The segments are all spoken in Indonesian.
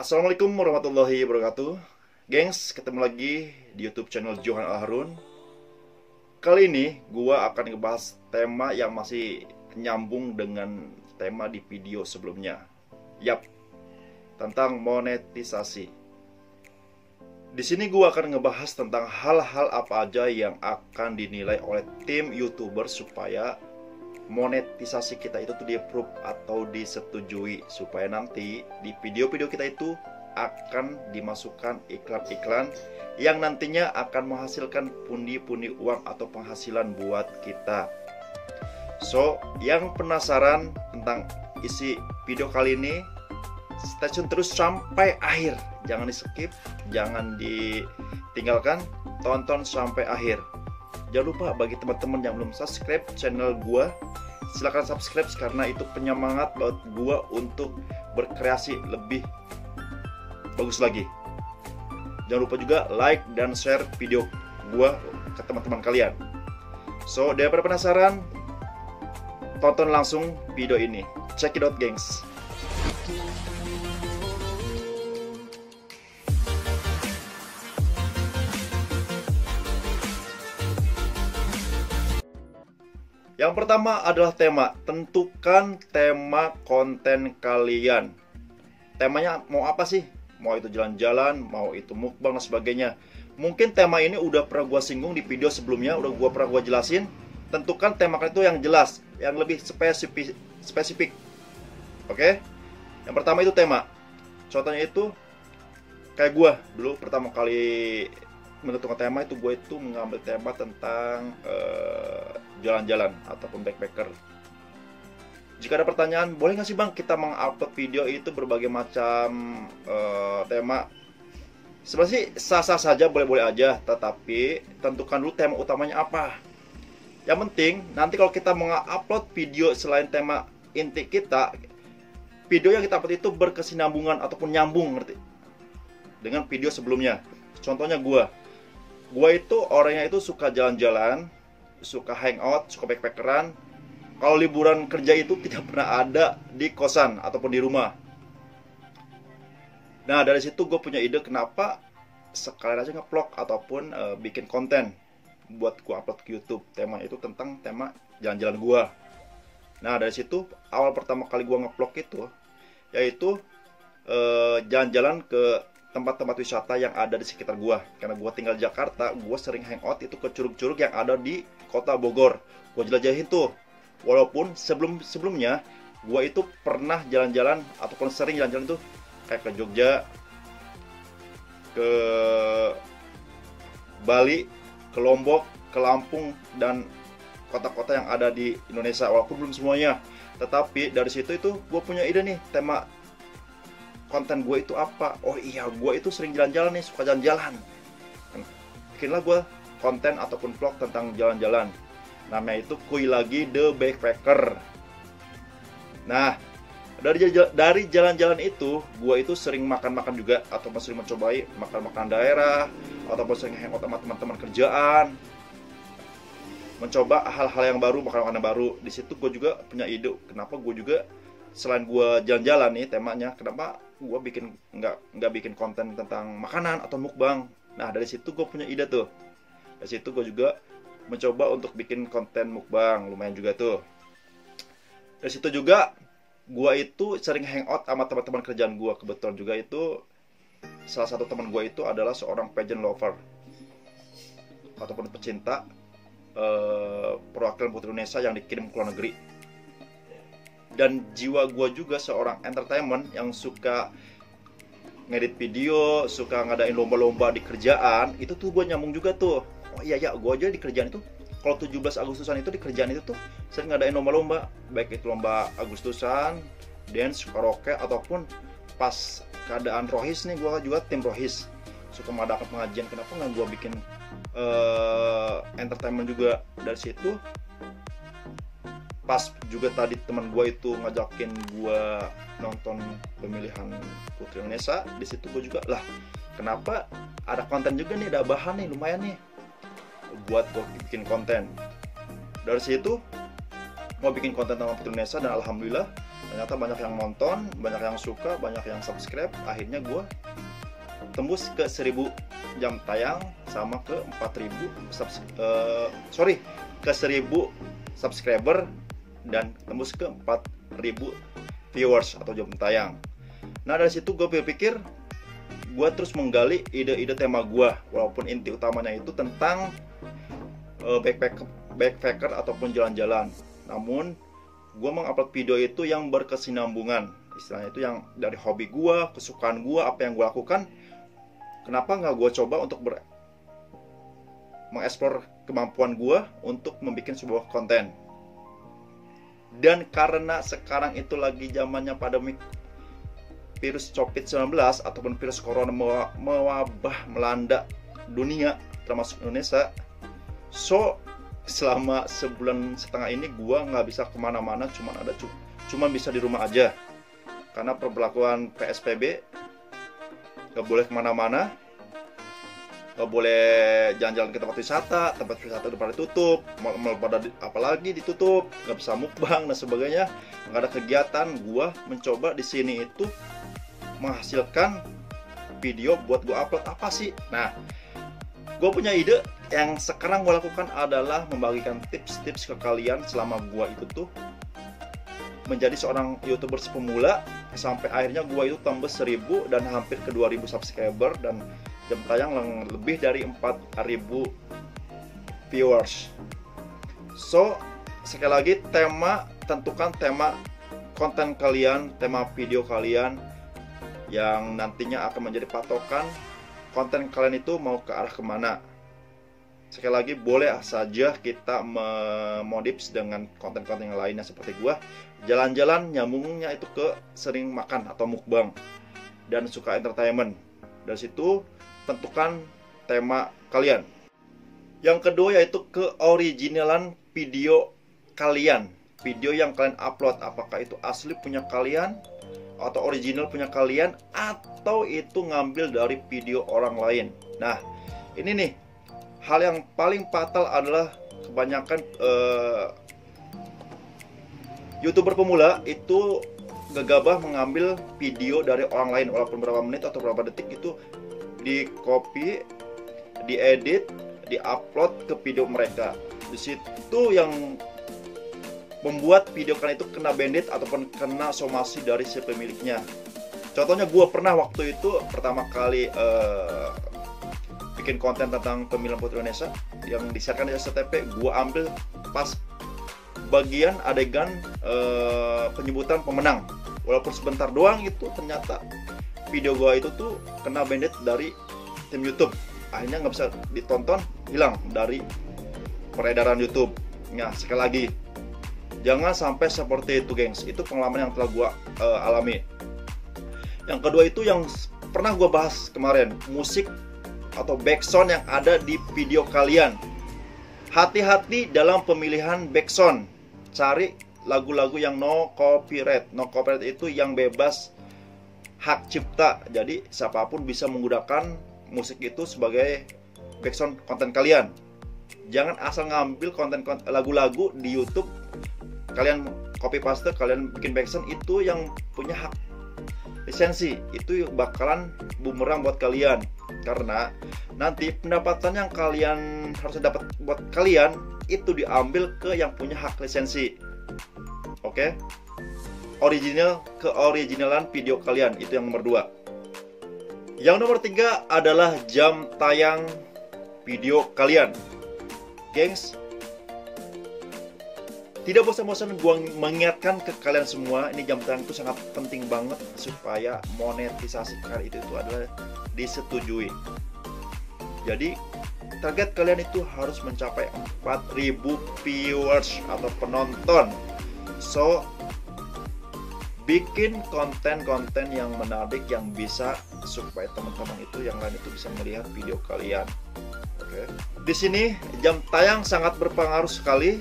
Assalamualaikum warahmatullahi wabarakatuh. Gengs, ketemu lagi di YouTube channel Johan Al-Harun. Kali ini gua akan ngebahas tema yang masih nyambung dengan tema di video sebelumnya. Yap, tentang monetisasi. Di sini gua akan ngebahas tentang hal-hal apa aja yang akan dinilai oleh tim YouTuber supaya monetisasi kita itu tuh di-approve atau disetujui, supaya nanti di video-video kita itu akan dimasukkan iklan-iklan yang nantinya akan menghasilkan pundi-pundi uang atau penghasilan buat kita. So, yang penasaran tentang isi video kali ini, stay tune terus sampai akhir. Jangan di-skip, jangan ditinggalkan, tonton sampai akhir. Jangan lupa bagi teman-teman yang belum subscribe channel gua, silahkan subscribe karena itu penyemangat buat gua untuk berkreasi lebih bagus lagi. Jangan lupa juga like dan share video gua ke teman-teman kalian. So, daripada penasaran, tonton langsung video ini. Check it out, gengs. Yang pertama adalah tema. Tentukan tema konten kalian. Temanya mau apa sih? Mau itu jalan-jalan, mau itu mukbang dan sebagainya. Mungkin tema ini udah pernah gue singgung di video sebelumnya, udah pernah gue jelasin. Tentukan tema kalian itu yang jelas, yang lebih spesifik. Oke? Yang pertama itu tema. Contohnya itu kayak gue dulu pertama kali menentukan tema itu, gue itu mengambil tema tentang jalan-jalan ataupun backpacker. Jika ada pertanyaan, boleh nggak sih bang kita mengupload video itu berbagai macam tema? Sebenarnya sih sah-sah saja, boleh-boleh aja, tetapi tentukan dulu tema utamanya apa. Yang penting nanti kalau kita mengupload video selain tema inti kita, video yang kita upload itu berkesinambungan ataupun nyambung, ngerti? Dengan video sebelumnya. Contohnya gue itu orangnya itu suka jalan-jalan, suka hangout, suka backpackeran. Kalau liburan kerja itu tidak pernah ada di kosan ataupun di rumah. Nah, dari situ gue punya ide kenapa sekalian aja nge-vlog ataupun bikin konten buat gue upload ke YouTube. Tema itu tentang tema jalan-jalan gue. Nah, dari situ awal pertama kali gue nge-vlog itu yaitu jalan-jalan ke tempat-tempat wisata yang ada di sekitar gua. Karena gua tinggal di Jakarta, gua sering hangout itu ke curug-curug yang ada di kota Bogor. Gua jelajahin tuh. Walaupun sebelumnya gua itu pernah jalan-jalan ataupun sering jalan-jalan tuh kayak ke Jogja, ke Bali, ke Lombok, ke Lampung dan kota-kota yang ada di Indonesia. Walaupun belum semuanya, tetapi dari situ itu gua punya ide nih, tema konten gue itu apa? Oh iya, gue itu sering jalan-jalan nih, suka jalan-jalan. Bikinlah gue konten ataupun vlog tentang jalan-jalan. Namanya itu Kuy Lagi The Backpacker. Nah, dari jalan-jalan itu, gue itu sering makan-makan juga, ataupun sering mencobai makan-makan daerah, ataupun sering hangout sama teman-teman kerjaan. Mencoba hal-hal yang baru, makan-makan yang baru. Di situ gue juga punya ide, kenapa gue juga selain gue jalan-jalan nih temanya, kenapa gue nggak bikin konten tentang makanan atau mukbang. Nah, dari situ gue punya ide tuh. Dari situ gue juga mencoba untuk bikin konten mukbang, lumayan juga tuh. Dari situ juga gue itu sering hangout sama teman-teman kerjaan gue. Kebetulan juga itu salah satu teman gue itu adalah seorang pageant lover ataupun pecinta perwakilan putri Indonesia yang dikirim ke luar negeri. Dan jiwa gue juga seorang entertainment yang suka ngedit video, suka ngadain lomba-lomba di kerjaan. Itu tuh gue nyambung juga tuh. Oh iya ya, gue aja di kerjaan itu, kalau 17 Agustusan itu di kerjaan itu tuh sering ngadain lomba-lomba. Baik itu lomba Agustusan, dance, karaoke, ataupun pas keadaan rohis nih, gue juga tim rohis. Suka mengadakan pengajian, kenapa nggak gue bikin entertainment juga. Dari situ pas juga tadi teman gue itu ngajakin gue nonton pemilihan Putri Indonesia. Di situ gue juga, lah kenapa ada konten juga nih, ada bahan nih lumayan nih buat gue bikin konten. Dari situ mau bikin konten tentang Putri Indonesia, dan alhamdulillah Ternyata banyak yang nonton, banyak yang suka, banyak yang subscribe. Akhirnya gue tembus ke 1000 jam tayang sama ke 4000 ke 1000 subscriber dan tembus ke 4000 viewers atau jam tayang. Nah, dari situ gue berpikir, gue terus menggali ide-ide tema gue, walaupun inti utamanya itu tentang backpacker ataupun jalan-jalan. Namun gue mengupload video itu yang berkesinambungan, istilahnya itu yang dari hobi gue, kesukaan gue, apa yang gue lakukan. Kenapa nggak gue coba untuk mengeksplor kemampuan gue untuk membuat sebuah konten. Dan karena sekarang itu lagi zamannya pandemi virus COVID-19 ataupun virus corona mewabah melanda dunia termasuk Indonesia, so selama sebulan setengah ini gua nggak bisa kemana-mana, cuman bisa di rumah aja karena perberlakuan PSBB. Nggak boleh kemana-mana, nggak boleh jalan-jalan ke tempat wisata udah pada tutup, mal pada apalagi ditutup, nggak bisa mukbang dan sebagainya, nggak ada kegiatan. Gua mencoba di sini itu menghasilkan video buat gua upload apa sih. Nah, gue punya ide yang sekarang gue lakukan adalah membagikan tips-tips ke kalian selama gue itu tuh menjadi seorang YouTuber pemula sampai akhirnya gue itu tembus 1000 dan hampir ke 2000 subscriber dan jam tayang lebih dari 4000 viewers. So, sekali lagi tentukan tema konten kalian, tema video kalian yang nantinya akan menjadi patokan konten kalian itu mau ke arah kemana. Sekali lagi, boleh saja kita memodif dengan konten-konten yang lainnya seperti gua jalan-jalan, nyambungnya itu ke sering makan atau mukbang dan suka entertainment. Dari situ tentukan tema kalian. Yang kedua yaitu keoriginalan video kalian. Video yang kalian upload, apakah itu asli punya kalian atau original punya kalian, atau itu ngambil dari video orang lain. Nah, ini nih hal yang paling fatal adalah kebanyakan YouTuber pemula itu gegabah mengambil video dari orang lain, walaupun berapa menit atau berapa detik, itu di copy, diedit, diupload ke video mereka. Di situ yang membuat video kalian itu kena bandit ataupun kena somasi dari si pemiliknya. Contohnya gue pernah waktu itu pertama kali bikin konten tentang pemilihan Putri Indonesia yang disiarkan di SCTV, gue ambil pas bagian adegan penyebutan pemenang. Walaupun sebentar doang, itu ternyata video gue itu tuh kena bandit dari tim YouTube. Akhirnya nggak bisa ditonton, hilang dari peredaran YouTube. Nah, sekali lagi, jangan sampai seperti itu, gengs. Itu pengalaman yang telah gue alami. Yang kedua itu yang pernah gue bahas kemarin, musik atau backsound yang ada di video kalian. Hati-hati dalam pemilihan backsound. Cari lagu-lagu yang no copyright. No copyright itu yang bebas hak cipta. Jadi siapapun bisa menggunakan musik itu sebagai backsound konten kalian. Jangan asal ngambil konten lagu-lagu di YouTube, kalian copy paste, kalian bikin backsound, itu yang punya hak lisensi. Itu bakalan bumerang buat kalian, karena nanti pendapatan yang kalian harusnya dapat buat kalian itu diambil ke yang punya hak lisensi. Oke? Keoriginalan video kalian, itu yang nomor 2. Yang nomor 3 adalah jam tayang video kalian. Gengs, tidak bosan-bosan gue mengingatkan ke kalian semua, ini jam tayang itu sangat penting banget supaya monetisasi kalian itu adalah disetujui. Jadi target kalian itu harus mencapai 4000 viewers atau penonton. So, bikin konten-konten yang menarik yang bisa supaya teman-teman itu yang lain itu bisa melihat video kalian. Oke. Di sini jam tayang sangat berpengaruh sekali,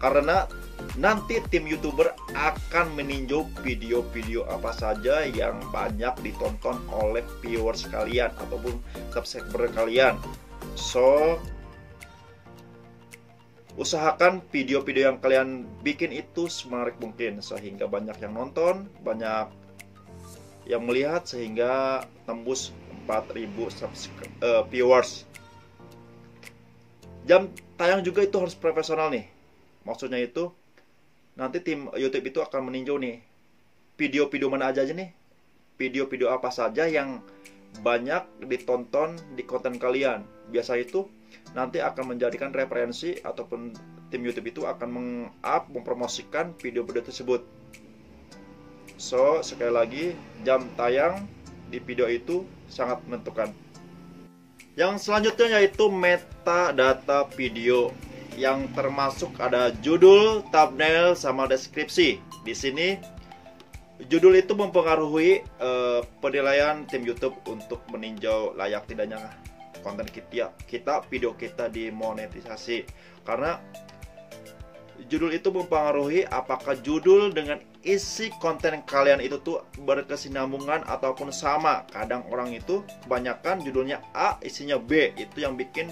karena nanti tim YouTuber akan meninjau video-video apa saja yang banyak ditonton oleh viewers kalian ataupun subscriber kalian. So, usahakan video-video yang kalian bikin itu semenarik mungkin sehingga banyak yang nonton, banyak yang melihat, sehingga tembus 4.000 viewers. Jam tayang juga itu harus profesional nih. Maksudnya itu nanti tim YouTube itu akan meninjau nih video-video mana aja nih, video-video apa saja yang banyak ditonton di konten kalian. Biasa itu nanti akan menjadikan referensi, ataupun tim YouTube itu akan mempromosikan video-video tersebut. So, sekali lagi, jam tayang di video itu sangat menentukan. Yang selanjutnya yaitu metadata video, yang termasuk ada judul, thumbnail, sama deskripsi. Di sini judul itu mempengaruhi penilaian tim YouTube untuk meninjau layak tidaknya konten kita, video kita dimonetisasi. Karena judul itu mempengaruhi apakah judul dengan isi konten kalian itu tuh berkesinambungan ataupun sama. Kadang orang itu kebanyakan judulnya A, isinya B, itu yang bikin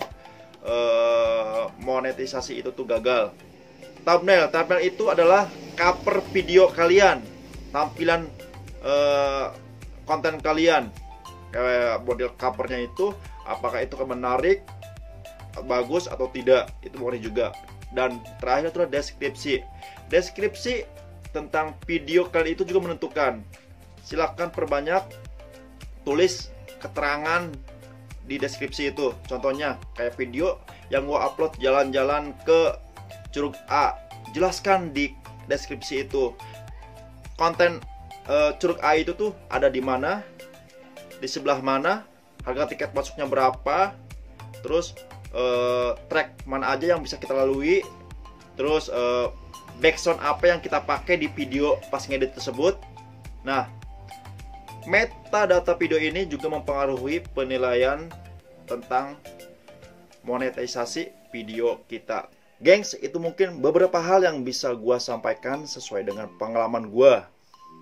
monetisasi itu tuh gagal. Thumbnail itu adalah cover video kalian, tampilan konten kalian, kayak model covernya itu apakah itu menarik, bagus atau tidak, itu boleh juga. Dan terakhir itu adalah deskripsi tentang video kalian itu juga menentukan. Silahkan perbanyak tulis keterangan di deskripsi itu. Contohnya kayak video yang gua upload jalan-jalan ke Curug A, jelaskan di deskripsi itu konten Curug A itu tuh ada di mana, di sebelah mana, harga tiket masuknya berapa, terus track mana aja yang bisa kita lalui, terus background apa yang kita pakai di video pas ngedit tersebut. Nah, metadata video ini juga mempengaruhi penilaian tentang monetisasi video kita. Gengs, itu mungkin beberapa hal yang bisa gua sampaikan sesuai dengan pengalaman gua.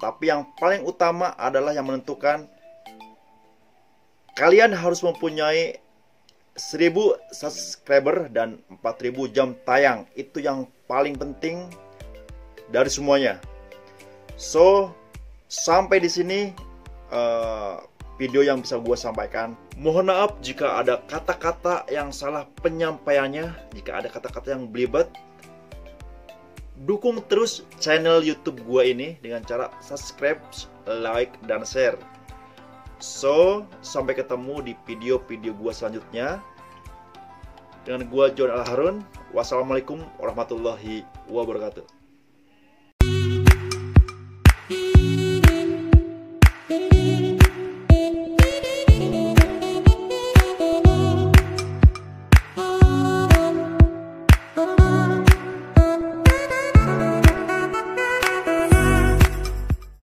Tapi yang paling utama adalah yang menentukan, kalian harus mempunyai 1000 subscriber dan 4000 jam tayang. Itu yang paling penting dari semuanya. So, sampai di sini video yang bisa gue sampaikan. Mohon maaf jika ada kata-kata yang salah penyampaiannya, jika ada kata-kata yang belibet. Dukung terus channel YouTube gue ini dengan cara subscribe, like, dan share. So, sampai ketemu di video-video gue selanjutnya. Dengan gue John Al Harun. Wassalamualaikum warahmatullahi wabarakatuh.